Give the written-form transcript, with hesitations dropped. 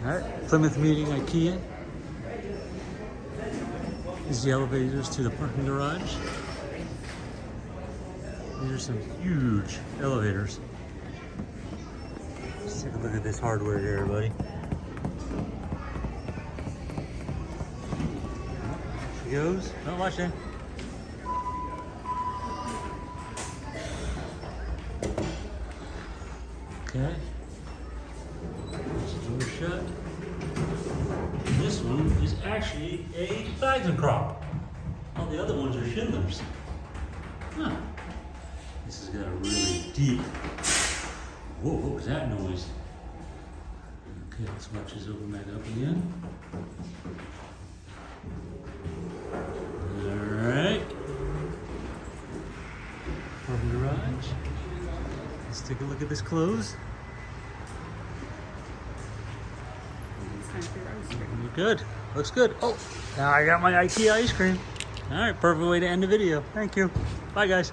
Alright, Plymouth meeting Ikea. These are the elevators to the parking garage. These are some huge elevators. Let's take a look at this hardware here, everybody. She goes. Don't watch that. Okay. This door shut. This one is actually a bags and crop. All the other ones are Schindlers. Huh. This has got a really deep. Whoa, what was that noise? Okay, let's watch this open back up again. Alright. Parking garage. Let's take a look at this close. Good. Looks good. Oh, now I got my IKEA ice cream. All right, perfect way to end the video. Thank you. Bye, guys.